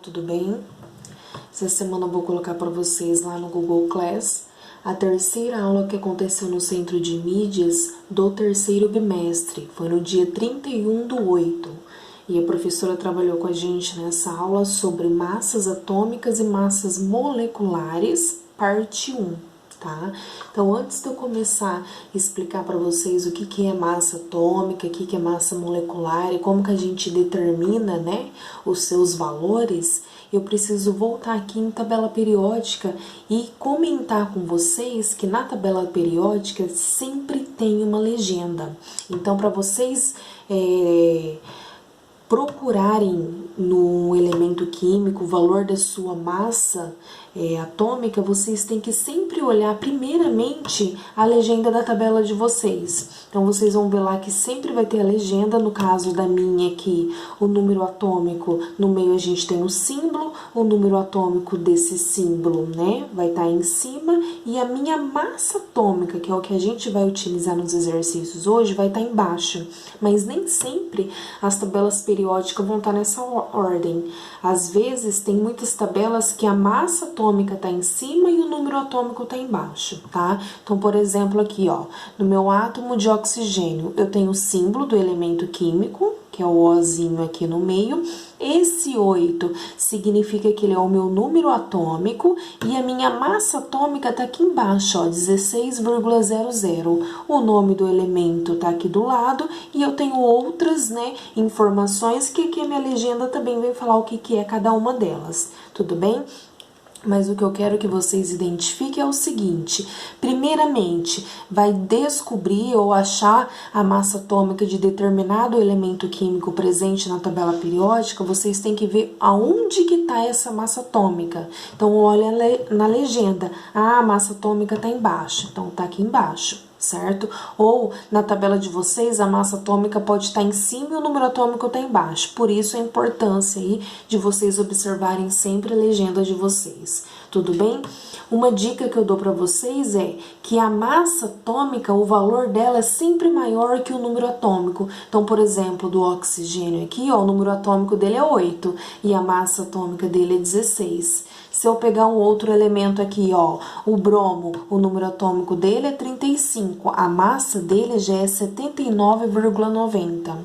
tudo bem? Essa semana eu vou colocar para vocês lá no Google Class a terceira aula que aconteceu no Centro de Mídias do terceiro bimestre. Foi no dia 31/8. E a professora trabalhou com a gente nessa aula sobre massas atômicas e massas moleculares, parte 1. Tá? Então, antes de eu começar a explicar para vocês o que é massa atômica, o que é massa molecular e como que a gente determina, né, os seus valores, eu preciso voltar aqui em tabela periódica e comentar com vocês que na tabela periódica sempre tem uma legenda. Então, para vocês procurarem no elemento químico o valor da sua massa atômica, vocês têm que sempre olhar primeiramente a legenda da tabela de vocês. Então, vocês vão ver lá que sempre vai ter a legenda. No caso da minha aqui, o número atômico, no meio a gente tem o símbolo, o número atômico desse símbolo, né, vai estar em cima, e a minha massa atômica, que é o que a gente vai utilizar nos exercícios hoje, vai estar embaixo. Mas nem sempre as tabelas periódicas vão estar nessa ordem. Às vezes, tem muitas tabelas que a massa atômica está em cima e o número atômico está embaixo, tá? Então, por exemplo, aqui, ó, no meu átomo de oxigênio, eu tenho o símbolo do elemento químico, que é o Ozinho aqui no meio. Esse 8 significa que ele é o meu número atômico e a minha massa atômica tá aqui embaixo, ó, 16,00. O nome do elemento tá aqui do lado e eu tenho outras, né, informações que aqui a minha legenda também vai falar o que é cada uma delas, tudo bem? Mas o que eu quero que vocês identifiquem é o seguinte: primeiramente, vai descobrir ou achar a massa atômica de determinado elemento químico presente na tabela periódica, vocês têm que ver aonde que está essa massa atômica. Então, olha na legenda, a massa atômica está embaixo, então está aqui embaixo, certo? Ou na tabela de vocês, a massa atômica pode estar em cima e o número atômico está embaixo. Por isso a importância aí de vocês observarem sempre a legenda de vocês. Tudo bem? Uma dica que eu dou para vocês é que a massa atômica, o valor dela é sempre maior que o número atômico. Então, por exemplo, do oxigênio aqui, ó, o número atômico dele é 8 e a massa atômica dele é 16. Se eu pegar um outro elemento aqui, ó, o bromo, o número atômico dele é 35, a massa dele já é 79,90.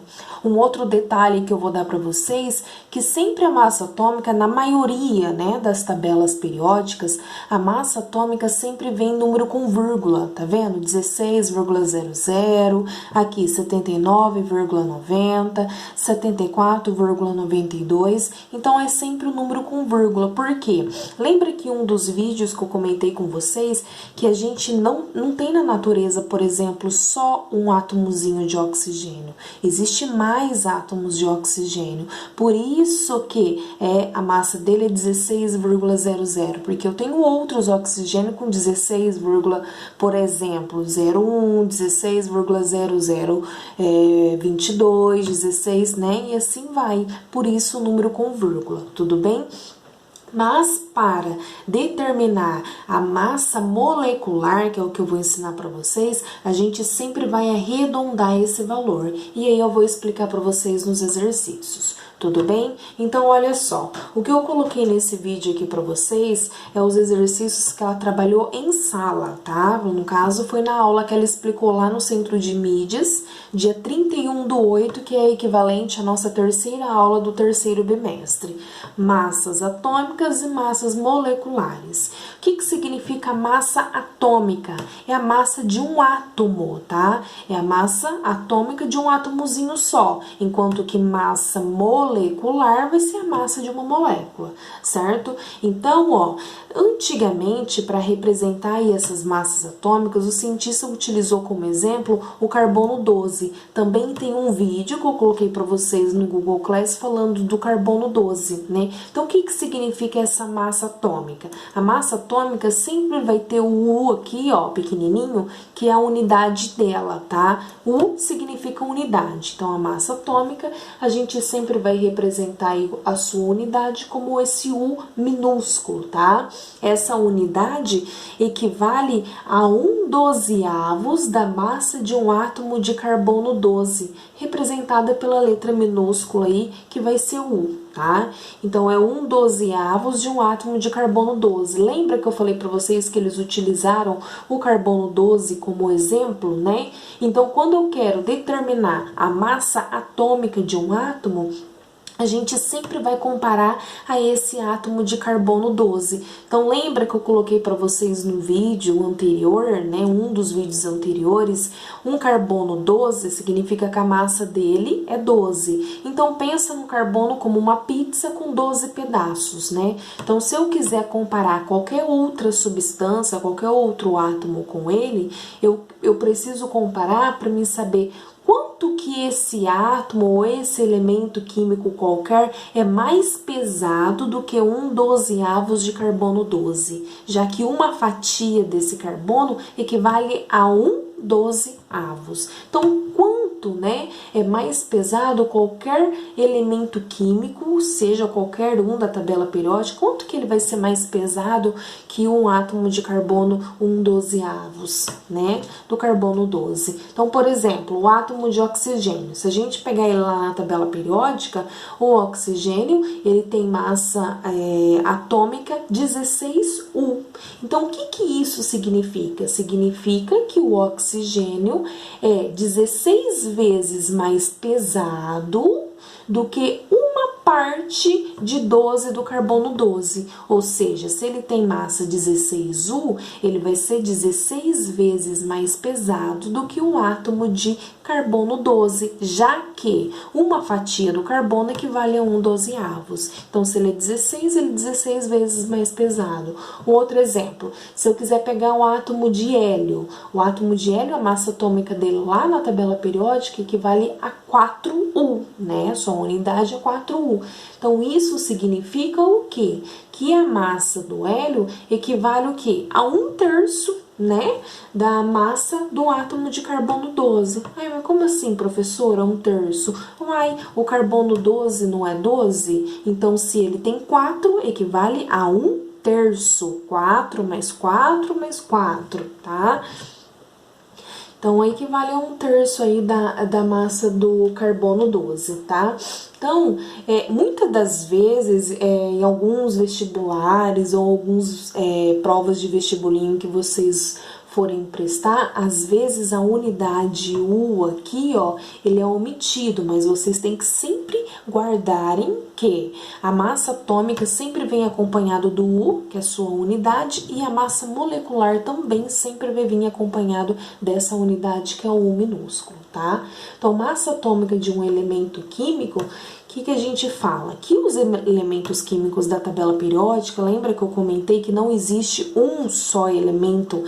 Um outro detalhe que eu vou dar para vocês, que sempre a massa atômica, na maioria, né, das tabelas periódicas, a massa atômica sempre vem número com vírgula, tá vendo? 16,00, aqui 79,90, 74,92, então é sempre o número com vírgula. Por quê? Lembra que um dos vídeos que eu comentei com vocês, que a gente não tem na natureza, por exemplo, só um átomozinho de oxigênio. Existe mais átomos de oxigênio. Por isso que a massa dele é 16,00, porque eu tenho outros oxigênio com 16, por exemplo, 0,1, 16,00, 22, 16, né? E assim vai. Por isso o número com vírgula, tudo bem? Mas para determinar a massa molecular, que é o que eu vou ensinar para vocês, a gente sempre vai arredondar esse valor. E aí eu vou explicar para vocês nos exercícios. Tudo bem? Então, olha só, o que eu coloquei nesse vídeo aqui para vocês é os exercícios que ela trabalhou em sala, tá? No caso, foi na aula que ela explicou lá no Centro de Mídias, dia 31/8, que é equivalente à nossa terceira aula do terceiro bimestre. Massas atômicas e massas moleculares. O que significa massa atômica? É a massa de um átomo, tá? É a massa atômica de um átomozinho só, enquanto que massa molecular vai ser a massa de uma molécula, certo? Então, ó, antigamente, para representar aí essas massas atômicas, o cientista utilizou como exemplo o carbono 12. Também tem um vídeo que eu coloquei para vocês no Google Class falando do carbono 12, né? Então, o que significa essa massa atômica? A massa atômica sempre vai ter o U aqui, ó, pequenininho, que é a unidade dela, tá? U significa unidade. Então, a massa atômica, a gente sempre vai representar aí a sua unidade como esse U minúsculo, tá? Essa unidade equivale a 1 1/12 da massa de um átomo de carbono 12, representada pela letra minúscula aí, que vai ser o U, tá? Então, é 1/12 de um átomo de carbono 12. Lembra que eu falei para vocês que eles utilizaram o carbono 12 como exemplo, né? Então, quando eu quero determinar a massa atômica de um átomo, a gente sempre vai comparar a esse átomo de carbono 12. Então, lembra que eu coloquei para vocês no vídeo anterior, né, um dos vídeos anteriores, um carbono 12 significa que a massa dele é 12. Então, pensa no carbono como uma pizza com 12 pedaços, né? Então, se eu quiser comparar qualquer outra substância, qualquer outro átomo com ele, eu preciso comparar para me saber quanto que esse átomo ou esse elemento químico qualquer é mais pesado do que 1/12 de carbono 12, já que uma fatia desse carbono equivale a 1/12. Então, quanto, né, é mais pesado qualquer elemento químico, seja qualquer um da tabela periódica, quanto que ele vai ser mais pesado que um átomo de carbono 1/12, né, do carbono 12. Então, por exemplo, o átomo de oxigênio, se a gente pegar ele lá na tabela periódica, o oxigênio, ele tem massa atômica 16U. Então, o que isso significa? Significa que o oxigênio é 16 vezes mais pesado do que uma parte de 12 do carbono 12. Ou seja, se ele tem massa 16U, ele vai ser 16 vezes mais pesado do que um átomo de carbono 12, já que uma fatia do carbono equivale a 1/12. Então, se ele é 16, ele é 16 vezes mais pesado. Um outro exemplo, se eu quiser pegar um átomo de hélio, o átomo de hélio, a massa atômica dele lá na tabela periódica equivale a 4U, né? Sua unidade é 4U. Então, isso significa o quê? Que a massa do hélio equivale o quê? A 1/3, né, da massa do átomo de carbono 12. Ai, mas como assim, professora, 1/3? Uai, o carbono 12 não é 12? Então, se ele tem 4, equivale a 1/3. 4 mais 4 mais 4, tá? Então, equivale a 1/3 aí da massa do carbono 12, tá? Então, muitas das vezes, em alguns vestibulares ou alguns provas de vestibulinho que vocês forem prestar, às vezes a unidade U aqui, ó, ele é omitido, mas vocês têm que sempre guardarem que a massa atômica sempre vem acompanhado do U, que é a sua unidade, e a massa molecular também sempre vai vir acompanhado dessa unidade, que é o U minúsculo, tá? Então, massa atômica de um elemento químico, o que a gente fala? Que os elementos químicos da tabela periódica, lembra que eu comentei que não existe um só elemento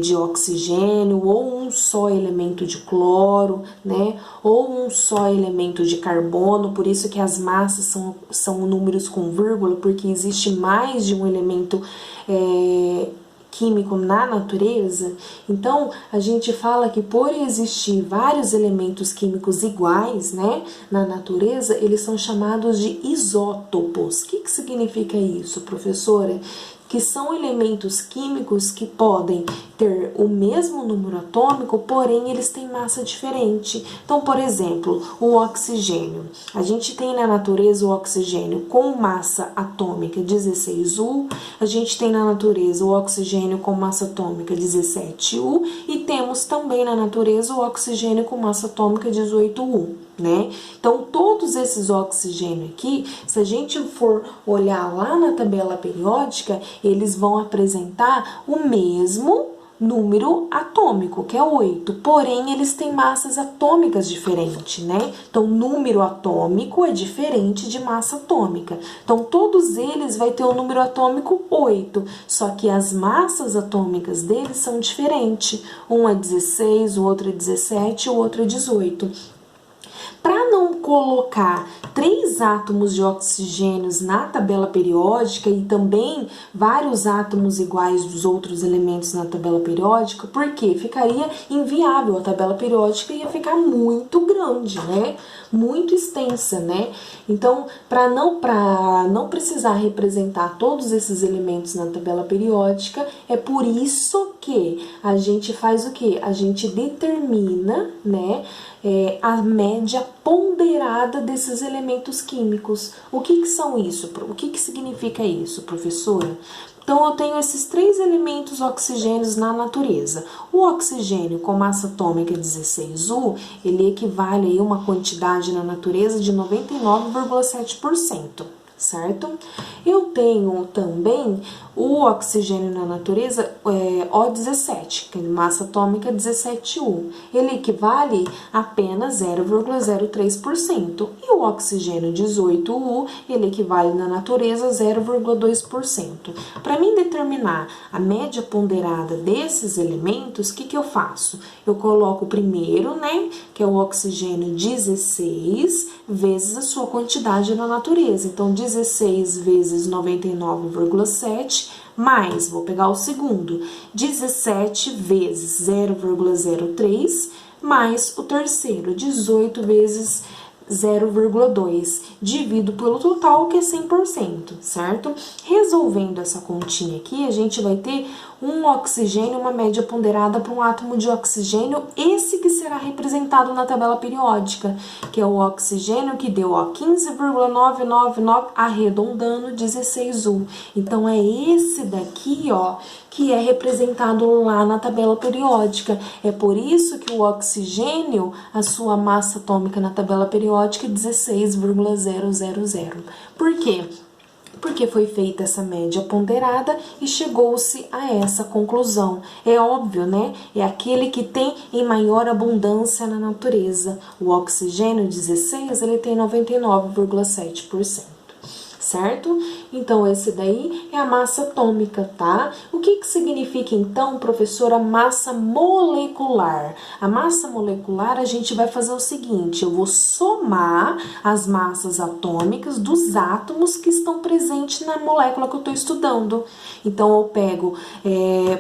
de oxigênio, ou um só elemento de cloro, né? Ou um só elemento de carbono, por isso que as massas são números com vírgula, porque existe mais de um elemento químico na natureza. Então, a gente fala que por existir vários elementos químicos iguais, né, na natureza, eles são chamados de isótopos. O que significa isso, professora? Que são elementos químicos que podem ter o mesmo número atômico, porém eles têm massa diferente. Então, por exemplo, o oxigênio. A gente tem na natureza o oxigênio com massa atômica 16U, a gente tem na natureza o oxigênio com massa atômica 17U e temos também na natureza o oxigênio com massa atômica 18U. Né? Então, todos esses oxigênios aqui, se a gente for olhar lá na tabela periódica, eles vão apresentar o mesmo número atômico, que é 8, porém eles têm massas atômicas diferentes, né? Então, número atômico é diferente de massa atômica. Então, todos eles vai ter o número atômico 8, só que as massas atômicas deles são diferentes. Um é 16, o outro é 17, o outro é 18. Para não colocar 3 átomos de oxigênios na tabela periódica e também vários átomos iguais dos outros elementos na tabela periódica, porque ficaria inviável, a tabela periódica ia ficar muito grande, né? Muito extensa, né? Então, para não precisar representar todos esses elementos na tabela periódica, é por isso que a gente faz o quê? A gente determina, né, a média ponderada desses elementos químicos. O que são isso? O que significa isso, professora? Então, eu tenho esses 3 elementos oxigênios na natureza. O oxigênio com massa atômica 16U, ele equivale a uma quantidade na natureza de 99,7%. Certo? Eu tenho também o oxigênio na natureza O17, que é massa atômica 17U. Ele equivale a apenas 0,03%. E o oxigênio 18U, ele equivale na natureza a 0,2%. Para mim determinar a média ponderada desses elementos, o que eu faço? Eu coloco primeiro, né, que é o oxigênio 16, vezes a sua quantidade na natureza. Então, 16 vezes 99,7, mais, vou pegar o segundo, 17 vezes 0,03, mais o terceiro, 18 vezes 0,2, divido pelo total, que é 100%, certo? Resolvendo essa continha aqui, a gente vai ter um oxigênio, uma média ponderada para um átomo de oxigênio, esse que será representado na tabela periódica, que é o oxigênio que deu 15,999, arredondando, 16U. Então, é esse daqui, ó, que é representado lá na tabela periódica. É por isso que o oxigênio, a sua massa atômica na tabela periódica é 16,000. Por quê? Porque foi feita essa média ponderada e chegou-se a essa conclusão. É óbvio, né? É aquele que tem em maior abundância na natureza. O oxigênio 16, ele tem 99,7%. Certo? Então, esse daí é a massa atômica, tá? O que significa, então, professora, massa molecular? A massa molecular, a gente vai fazer o seguinte, eu vou somar as massas atômicas dos átomos que estão presentes na molécula que eu estou estudando. Então, eu pego,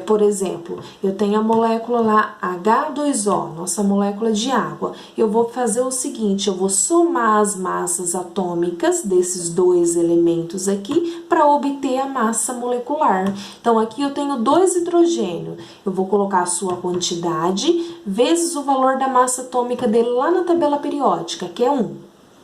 por exemplo, eu tenho a molécula lá H2O, nossa molécula de água. Eu vou fazer o seguinte, eu vou somar as massas atômicas desses dois elementos aqui para obter a massa molecular. Então, aqui eu tenho 2 hidrogênios. Eu vou colocar a sua quantidade vezes o valor da massa atômica dele lá na tabela periódica, que é 1,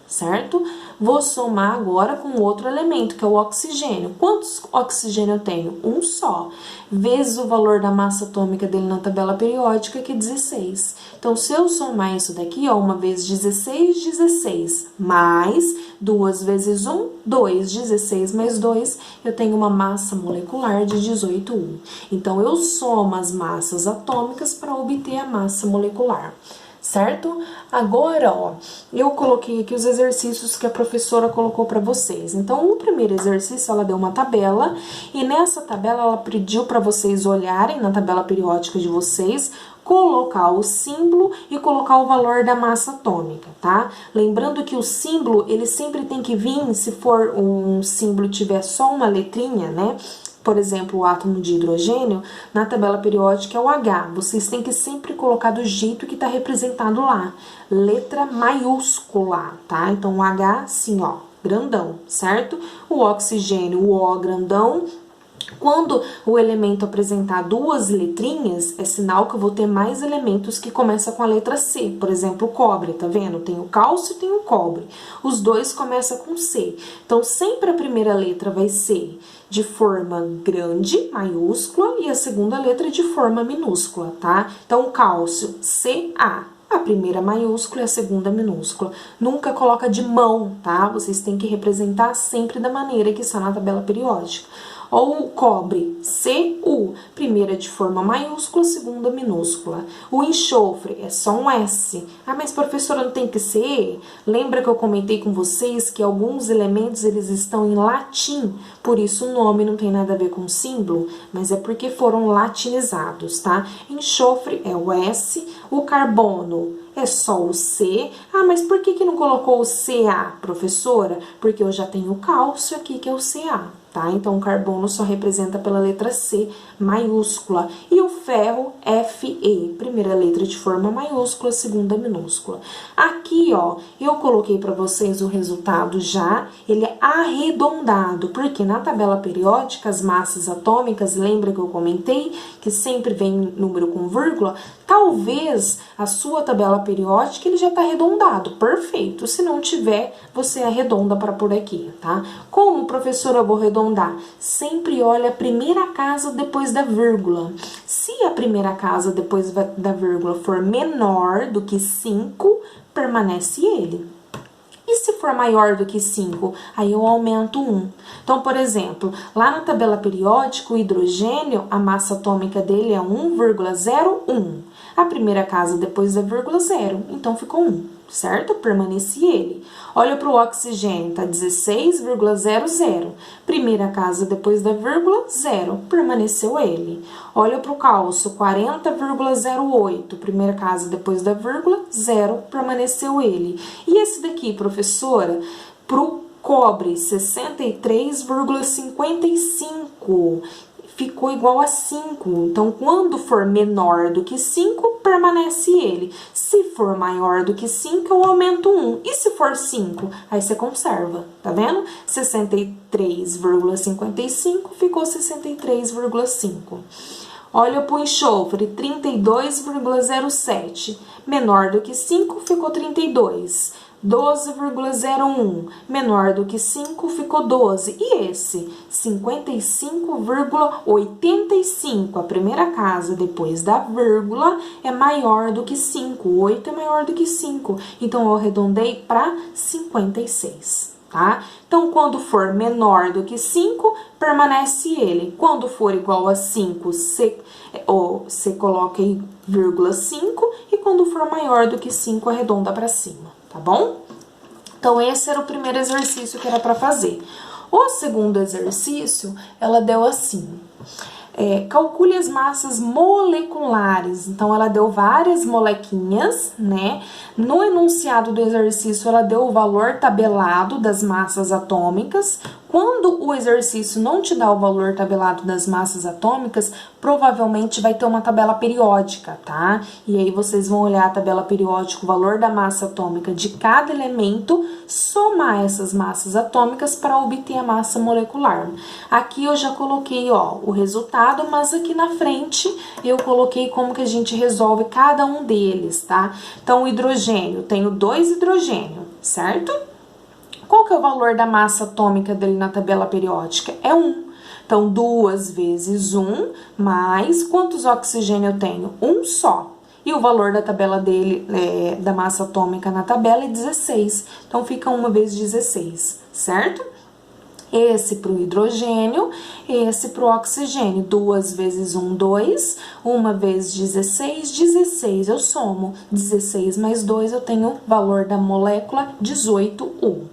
certo? Vou somar agora com outro elemento, que é o oxigênio. Quantos oxigênio eu tenho? Um só. Vezes o valor da massa atômica dele na tabela periódica, que é 16. Então, se eu somar isso daqui, ó, 1 vezes 16, 16, mais 2 vezes 1, 2, 16 mais 2, eu tenho uma massa molecular de 18U. Então, eu somo as massas atômicas para obter a massa molecular. Certo? Agora, ó, eu coloquei aqui os exercícios que a professora colocou para vocês. Então, o primeiro exercício, ela deu uma tabela, e nessa tabela ela pediu para vocês olharem na tabela periódica de vocês, colocar o símbolo e colocar o valor da massa atômica, tá? Lembrando que o símbolo, ele sempre tem que vir, se for um símbolo tiver só uma letrinha, né? Por exemplo, o átomo de hidrogênio, na tabela periódica é o H. Vocês têm que sempre colocar do jeito que está representado lá. Letra maiúscula, tá? Então, o H, assim, ó, grandão, certo? O oxigênio, o O grandão. Quando o elemento apresentar 2 letrinhas, é sinal que eu vou ter mais elementos que começam com a letra C. Por exemplo, o cobre, tá vendo? Tem o cálcio e tem o cobre. Os dois começam com C. Então, sempre a primeira letra vai ser de forma grande, maiúscula, e a segunda letra de forma minúscula, tá? Então, o cálcio, Ca. A primeira maiúscula e a segunda minúscula. Nunca coloca de mão, tá? Vocês têm que representar sempre da maneira que está na tabela periódica. Ou o cobre, Cu, primeira de forma maiúscula, segunda minúscula. O enxofre é só um S. Ah, mas professora, não tem que ser? Lembra que eu comentei com vocês que alguns elementos eles estão em latim, por isso o nome não tem nada a ver com o símbolo, mas é porque foram latinizados, tá? Enxofre é o S, o carbono é só o C. Ah, mas por que não colocou o Ca, professora? Porque eu já tenho o cálcio aqui, que é o Ca. Tá? Então, o carbono só representa pela letra C maiúscula. E o ferro, Fe, primeira letra de forma maiúscula, segunda minúscula. Aqui, ó, eu coloquei para vocês o resultado já, ele é arredondado, porque na tabela periódica, as massas atômicas, lembra que eu comentei que sempre vem número com vírgula? Talvez a sua tabela periódica ele já está arredondado, perfeito. Se não tiver, você arredonda para por aqui, tá? Como, professora, eu vou arredondar? Sempre olha a primeira casa depois da vírgula. Se a primeira casa depois da vírgula for menor do que 5, permanece ele. E se for maior do que 5, aí eu aumento 1. Então, por exemplo, lá na tabela periódica, o hidrogênio, a massa atômica dele é 1,01. A primeira casa depois da vírgula 0, então ficou 1, certo? Permanece ele. Olha para o oxigênio, tá 16,00. Primeira casa depois da vírgula, 0, permaneceu ele. Olha para o cálcio, 40,08. Primeira casa depois da vírgula, 0, permaneceu ele. E esse daqui, professora, para o cobre, 63,55. Ficou igual a 5. Então, quando for menor do que 5, permanece ele. Se for maior do que 5, eu aumento 1. E se for 5? Aí você conserva, tá vendo? 63,55 ficou 63,5. Olha para o enxofre, 32,07. Menor do que 5, ficou 32. 12,01, menor do que 5, ficou 12. E esse? 55,85. A primeira casa depois da vírgula é maior do que 5. 8 é maior do que 5. Então, eu arredondei para 56, tá? Então, quando for menor do que 5, permanece ele. Quando for igual a 5, você coloca aí vírgula 5. E quando for maior do que 5, arredonda para cima. Tá bom? Então, esse era o primeiro exercício que era para fazer. O segundo exercício, ela deu assim. Calcule as massas moleculares. Então, ela deu várias molequinhas, né? No enunciado do exercício, ela deu o valor tabelado das massas atômicas. Quando o exercício não te dá o valor tabelado das massas atômicas, provavelmente vai ter uma tabela periódica, tá? E aí vocês vão olhar a tabela periódica, o valor da massa atômica de cada elemento, somar essas massas atômicas para obter a massa molecular. Aqui eu já coloquei, ó, o resultado, mas aqui na frente eu coloquei como que a gente resolve cada um deles, tá? Então, o hidrogênio, tenho 2 hidrogênio, certo? Qual que é o valor da massa atômica dele na tabela periódica? É 1. Então, 2 vezes 1, mais quantos oxigênio eu tenho? 1 só. E o valor da tabela dele, da massa atômica na tabela é 16. Então, fica 1 vezes 16, certo? Esse para o hidrogênio, esse para o oxigênio. 2 vezes 1, 2. 1 vezes 16, 16. Eu somo 16 mais 2, eu tenho o valor da molécula 18U.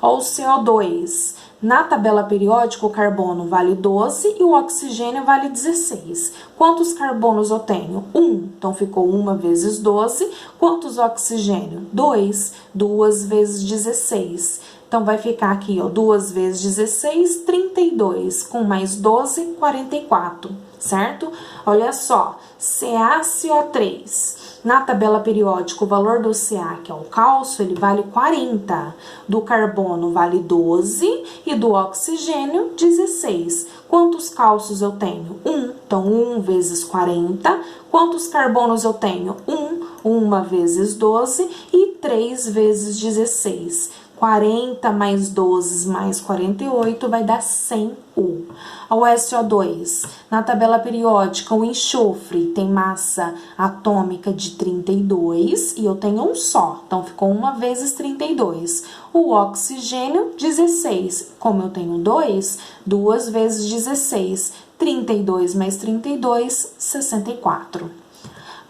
Ó, o CO2, na tabela periódica, o carbono vale 12 e o oxigênio vale 16. Quantos carbonos eu tenho? 1. Então, ficou 1 vezes 12. Quantos oxigênio? 2. 2 vezes 16. Então, vai ficar aqui, ó, 2 vezes 16, 32. Com mais 12, 44, certo? Olha só, CaCO3. Na tabela periódica, o valor do Ca, que é o cálcio, ele vale 40. Do carbono vale 12 e do oxigênio 16. Quantos cálcios eu tenho? 1. Então, 1 vezes 40. Quantos carbonos eu tenho? 1. 1 vezes 12 e 3 vezes 16. 40 mais 12 mais 48 vai dar 100U. O SO2, na tabela periódica, o enxofre tem massa atômica de 32 e eu tenho um só, então ficou 1 vezes 32. O oxigênio, 16. Como eu tenho 2, 2 vezes 16. 32 mais 32, 64.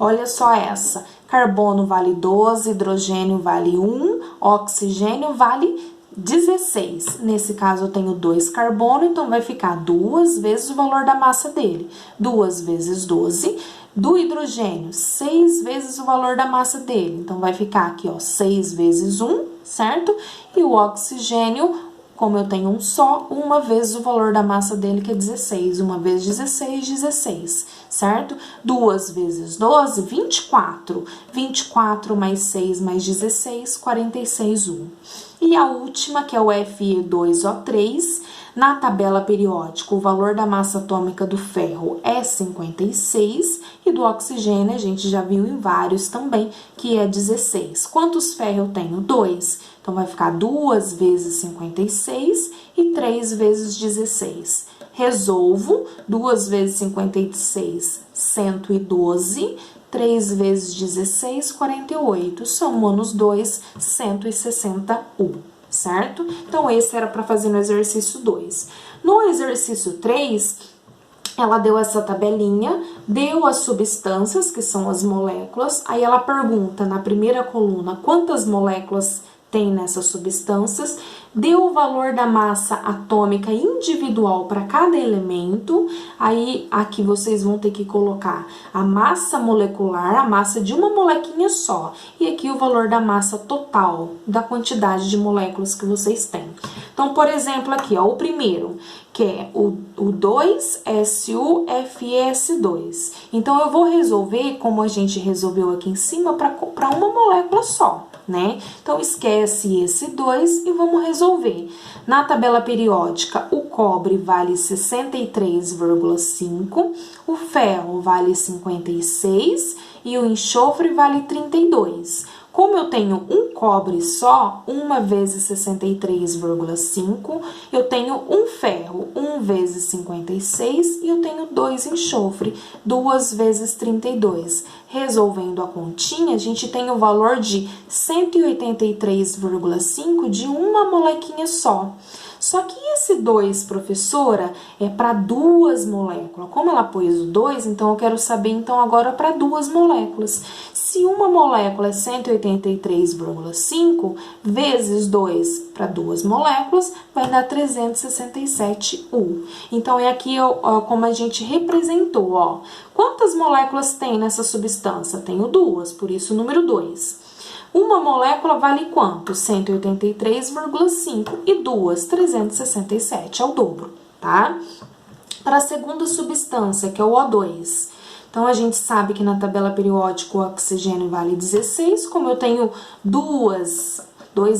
Olha só essa. Carbono vale 12, hidrogênio vale 1, oxigênio vale 16. Nesse caso, eu tenho 2 carbono, então vai ficar 2 vezes o valor da massa dele. 2 vezes 12, Do hidrogênio, 6 vezes o valor da massa dele. Então, vai ficar aqui, ó, 6 vezes 1, certo? E o oxigênio, como eu tenho um só, 1 vezes o valor da massa dele, que é 16. 1 vezes 16, 16, certo? 2 vezes 12, 24. 24 mais 6 mais 16, 46, 1. E a última, que é o Fe2O3, na tabela periódica, o valor da massa atômica do ferro é 56 e do oxigênio a gente já viu em vários também, que é 16. Quantos ferros eu tenho? 2. Então, vai ficar 2 vezes 56 e 3 vezes 16. Resolvo, 2 vezes 56, 112. 3 vezes 16, 48. Somando os dois, 161. Certo? Então, esse era para fazer no exercício 2. No exercício 3, ela deu essa tabelinha, deu as substâncias, que são as moléculas, aí ela pergunta na primeira coluna quantas moléculas tem nessas substâncias, deu o valor da massa atômica individual para cada elemento, aí aqui vocês vão ter que colocar a massa molecular, a massa de uma molequinha só, e aqui o valor da massa total, da quantidade de moléculas que vocês têm. Então, por exemplo, aqui, ó, o primeiro, que é o 2SUFS2. Então, eu vou resolver, como a gente resolveu aqui em cima, para uma molécula só, né? Então, esquece esse 2 e vamos resolver. Na tabela periódica, o cobre vale 63,5, o ferro vale 56 e o enxofre vale 32. Como eu tenho um cobre só, 1 vezes 63,5, eu tenho um ferro, 1 vezes 56, e eu tenho 2 enxofre, 2 vezes 32. Resolvendo a continha, a gente tem o valor de 183,5 de uma molequinha só. Só que esse 2, professora, é para 2 moléculas. Como ela pôs o 2, então eu quero saber então agora para 2 moléculas. Se uma molécula é 183,5 vezes 2 para 2 moléculas, vai dar 367 U. Então, é aqui ó, como a gente representou, ó. Quantas moléculas tem nessa substância? Tenho 2, por isso o número 2. Uma molécula vale quanto? 183,5 e 2, 367, é o dobro, tá? Para a segunda substância, que é o O2. Então, a gente sabe que na tabela periódica o oxigênio vale 16, como eu tenho dois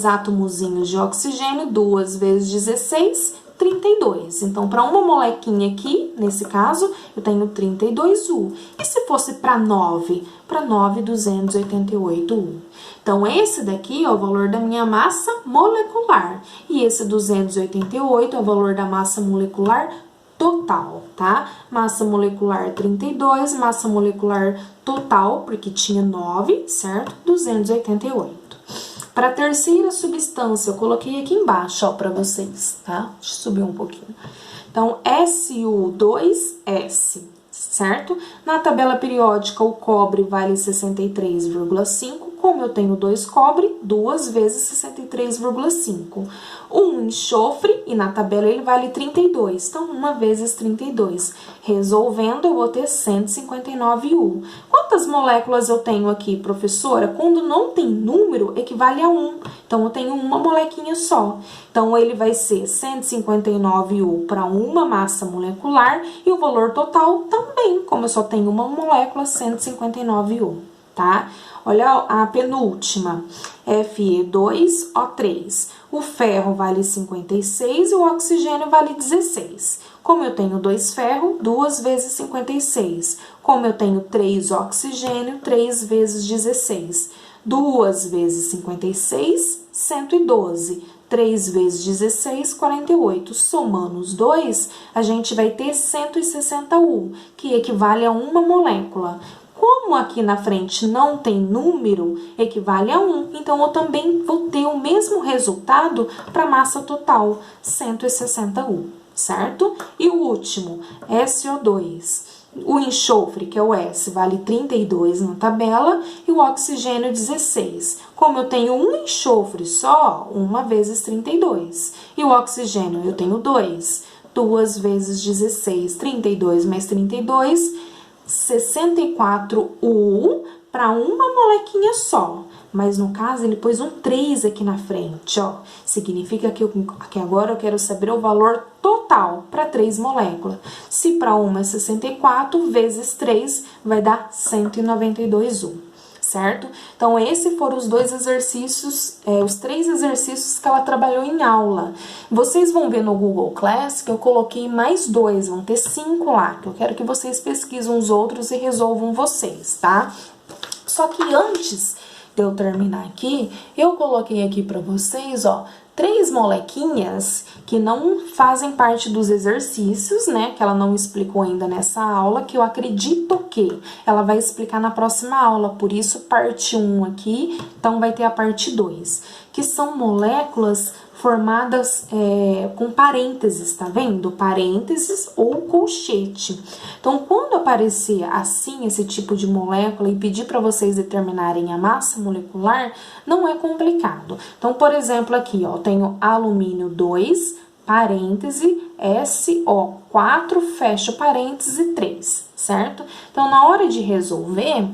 átomozinhos de oxigênio, 2 vezes 16, 32. Então, para uma molequinha aqui, nesse caso, eu tenho 32 U. E se fosse para 9? Para 9, 288 U. Então, esse daqui é o valor da minha massa molecular. E esse 288 é o valor da massa molecular total, tá? Massa molecular 32, massa molecular total, porque tinha 9, certo? 288. Para a terceira substância, eu coloquei aqui embaixo, ó, para vocês, tá? Deixa eu subir um pouquinho. Então, SU2S, certo? Na tabela periódica, o cobre vale 63,5. Como eu tenho 2 cobre, 2 vezes 63,5. Um enxofre, e na tabela ele vale 32. Então, 1 vezes 32. Resolvendo, eu vou ter 159 U. Quantas moléculas eu tenho aqui, professora? Quando não tem número, equivale a 1. Então, eu tenho uma molequinha só. Então, ele vai ser 159 U para uma massa molecular e o valor total também, como eu só tenho uma molécula, 159 U, tá? Olha a penúltima, Fe2O3. O ferro vale 56 e o oxigênio vale 16. Como eu tenho 2 ferro, 2 vezes 56. Como eu tenho 3 oxigênio, 3 vezes 16. 2 vezes 56, 112. 3 vezes 16, 48. Somando os dois, a gente vai ter 160 U, que equivale a uma molécula. Como aqui na frente não tem número, equivale a 1, então eu também vou ter o mesmo resultado para a massa total, 160 U, certo? E o último, SO2. O enxofre, que é o S, vale 32 na tabela e o oxigênio 16. Como eu tenho um enxofre só, 1 vezes 32. E o oxigênio eu tenho 2. 2 vezes 16, 32 mais 32, 64U para uma molequinha só. Mas no caso, ele pôs um 3 aqui na frente, ó. Significa que agora eu quero saber o valor total para 3 moléculas. Se para uma é 64, vezes 3 vai dar 192U, certo? Então, esses foram os dois exercícios, os 3 exercícios que ela trabalhou em aula. Vocês vão ver no Google Class que eu coloquei mais 2, vão ter 5 lá, que eu quero que vocês pesquisem os outros e resolvam vocês, tá? Só que antes de eu terminar aqui, eu coloquei aqui para vocês, ó, 3 molequinhas que não fazem parte dos exercícios, né, que ela não explicou ainda nessa aula, que eu acredito que ela vai explicar na próxima aula, por isso parte 1 aqui, então vai ter a parte 2, que são moléculas formadas com parênteses, tá vendo? Parênteses ou colchete. Então, quando aparecer assim esse tipo de molécula e pedir para vocês determinarem a massa molecular, não é complicado. Então, por exemplo, aqui, ó, eu tenho alumínio 2, parêntese, SO4, fecha parêntese 3, certo? Então, na hora de resolver,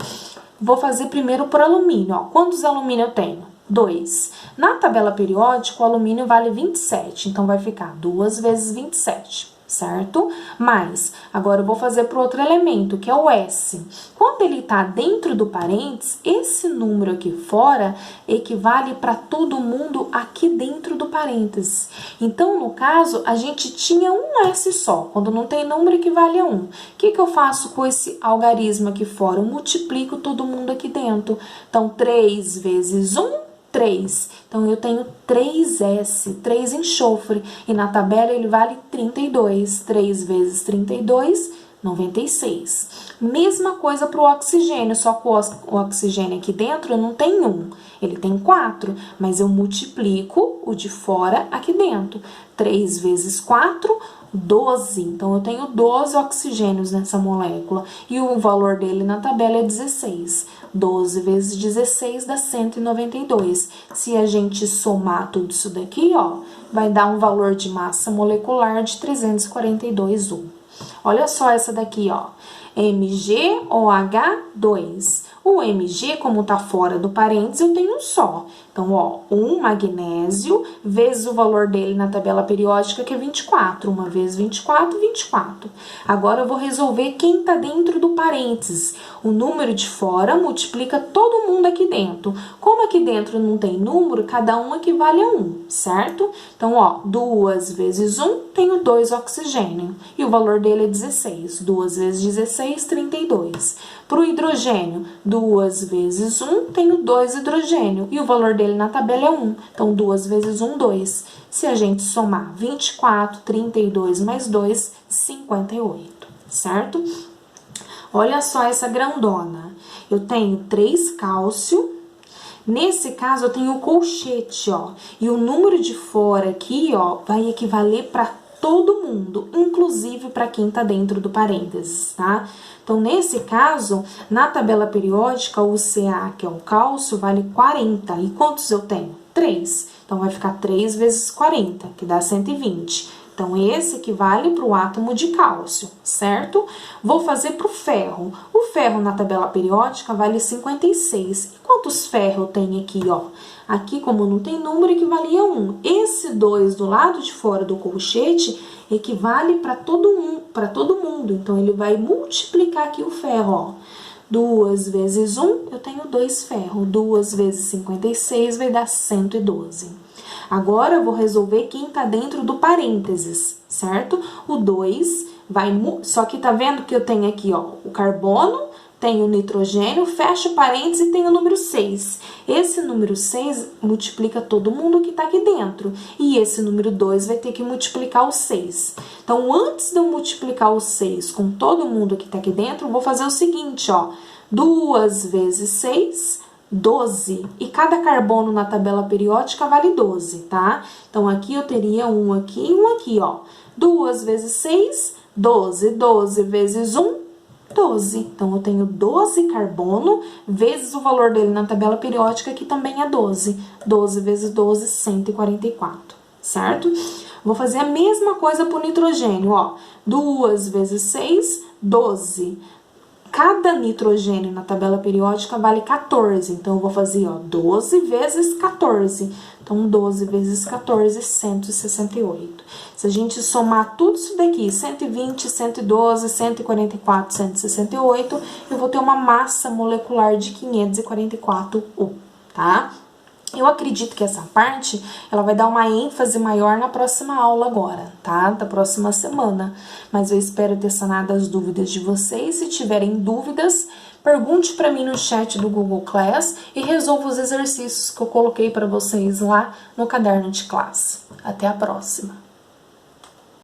vou fazer primeiro por alumínio, ó. Quantos alumínio eu tenho? 2. Na tabela periódica, o alumínio vale 27, então vai ficar 2 vezes 27, certo? Mas, agora eu vou fazer para o outro elemento, que é o S. Quando ele está dentro do parênteses, esse número aqui fora equivale para todo mundo aqui dentro do parênteses. Então, no caso, a gente tinha um S só, quando não tem número equivale a 1. O que eu faço com esse algarismo aqui fora? Eu multiplico todo mundo aqui dentro. Então, 3 vezes 1, 3. Então, eu tenho 3S, 3 enxofre. E na tabela ele vale 32. 3 vezes 32, 96. Mesma coisa para o oxigênio, só que o oxigênio aqui dentro não tem 1. Ele tem 4, mas eu multiplico o de fora aqui dentro. 3 vezes 4, 12. Então, eu tenho 12 oxigênios nessa molécula. E o valor dele na tabela é 16. 12 vezes 16 dá 192. Se a gente somar tudo isso daqui, ó, vai dar um valor de massa molecular de 342U. Olha só essa daqui, ó. MgOH2. O Mg, como tá fora do parênteses, eu tenho um só. Então, ó, 1 magnésio vezes o valor dele na tabela periódica, que é 24. 1 vezes 24, 24. Agora, eu vou resolver quem tá dentro do parênteses. O número de fora multiplica todo mundo aqui dentro. Como aqui dentro não tem número, cada um equivale a 1, certo? Então, ó, 2 vezes 1, tenho 2 oxigênio. E o valor dele é 16. 2 vezes 16, 32. Para o hidrogênio, 2 vezes 1, tenho 2 hidrogênio. E o valor dele na tabela é 1. Então, 2 vezes 1, 2. Se a gente somar 24, 32 mais 2, 58, certo? Olha só essa grandona. Eu tenho 3 cálcio. Nesse caso, eu tenho o colchete, ó. E o número de fora aqui, ó, vai equivaler para todo mundo, inclusive para quem tá dentro do parênteses, tá? Então, nesse caso, na tabela periódica, o Ca, que é o cálcio, vale 40. E quantos eu tenho? 3. Então, vai ficar 3 vezes 40, que dá 120. Então, esse equivale para o átomo de cálcio, certo? Vou fazer para o ferro. O ferro na tabela periódica vale 56. E quantos ferros eu tenho aqui, ó? Aqui, como não tem número, equivalia a 1. Esse 2 do lado de fora do colchete equivale para todo mundo. Então, ele vai multiplicar aqui o ferro, ó. 2 vezes 1, eu tenho 2 ferros. 2 vezes 56 vai dar 112. Agora, eu vou resolver quem tá dentro do parênteses, certo? O 2 vai... Só que tá vendo que eu tenho aqui, ó, o carbono, tenho o nitrogênio, fecho parênteses e tenho o número 6. Esse número 6 multiplica todo mundo que tá aqui dentro. E esse número 2 vai ter que multiplicar o 6. Então, antes de eu multiplicar o 6 com todo mundo que tá aqui dentro, eu vou fazer o seguinte, ó. 2 vezes 6... 12. E cada carbono na tabela periódica vale 12, tá? Então, aqui eu teria um aqui e um aqui, ó. 2 vezes 6, 12. 12 vezes 1, 12. Então, eu tenho 12 carbono vezes o valor dele na tabela periódica, que também é 12. 12 vezes 12, 144, certo? Vou fazer a mesma coisa para o nitrogênio, ó. 2 vezes 6, 12. Cada nitrogênio na tabela periódica vale 14, então eu vou fazer, ó, 12 vezes 14. Então, 12 vezes 14, 168. Se a gente somar tudo isso daqui, 120, 112, 144, 168, eu vou ter uma massa molecular de 544U, tá? Eu acredito que essa parte, ela vai dar uma ênfase maior na próxima aula agora, tá? Da próxima semana. Mas eu espero ter sanado as dúvidas de vocês. Se tiverem dúvidas, pergunte para mim no chat do Google Class e resolva os exercícios que eu coloquei para vocês lá no caderno de classe. Até a próxima!